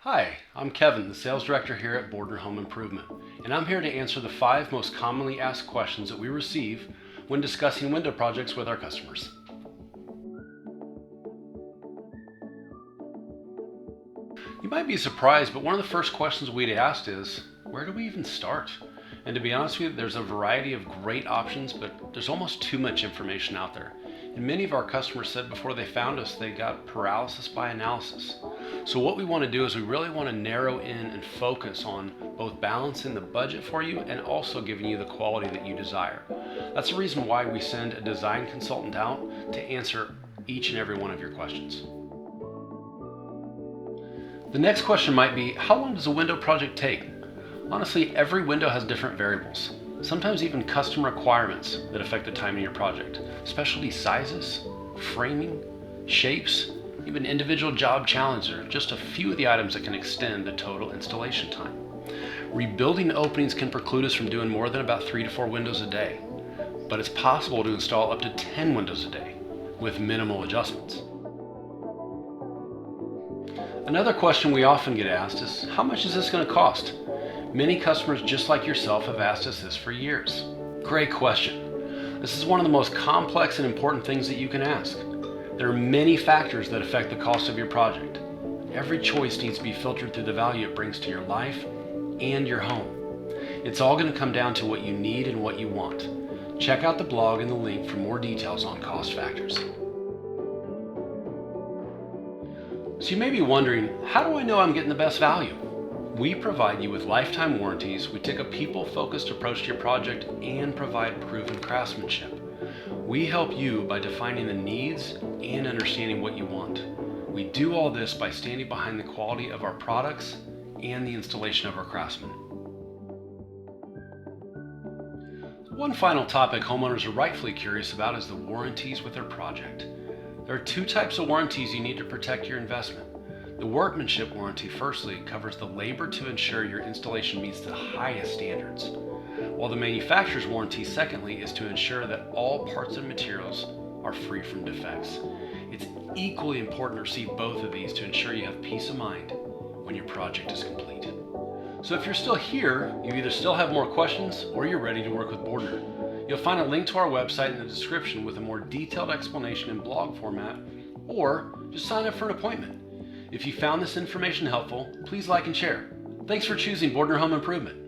Hi, I'm Kevin, the sales director here at Bordner Home Improvement, and I'm here to answer the 5 most commonly asked questions that we receive when discussing window projects with our customers. You might be surprised, but one of the first questions we'd asked is, where do we even start? And to be honest with you, there's a variety of great options, but there's almost too much information out there. And many of our customers said before they found us, they got paralysis by analysis. So what we want to do is we really want to narrow in and focus on both balancing the budget for you and also giving you the quality that you desire. That's the reason why we send a design consultant out to answer each and every one of your questions. The next question might be, how long does a window project take? Honestly, every window has different variables, sometimes even custom requirements that affect the timing of your project. Specialty sizes, framing, shapes, even individual job challenges are just a few of the items that can extend the total installation time. Rebuilding openings can preclude us from doing more than about 3 to 4 windows a day, but it's possible to install up to 10 windows a day with minimal adjustments. Another question we often get asked is, how much is this going to cost? Many customers just like yourself have asked us this for years. Great question. This is one of the most complex and important things that you can ask. There are many factors that affect the cost of your project. Every choice needs to be filtered through the value it brings to your life and your home. It's all going to come down to what you need and what you want. Check out the blog and the link for more details on cost factors. So you may be wondering, how do I know I'm getting the best value? We provide you with lifetime warranties, we take a people-focused approach to your project, and provide proven craftsmanship. We help you by defining the needs and understanding what you want. We do all this by standing behind the quality of our products and the installation of our craftsmen. One final topic homeowners are rightfully curious about is the warranties with their project. There are 2 types of warranties you need to protect your investment. The workmanship warranty, firstly, covers the labor to ensure your installation meets the highest standards, while the manufacturer's warranty, secondly, is to ensure that all parts and materials are free from defects. It's equally important to receive both of these to ensure you have peace of mind when your project is complete. So if you're still here, you either still have more questions or you're ready to work with Bordner. You'll find a link to our website in the description with a more detailed explanation in blog format, or just sign up for an appointment. If you found this information helpful, please like and share. Thanks for choosing Bordner Home Improvement.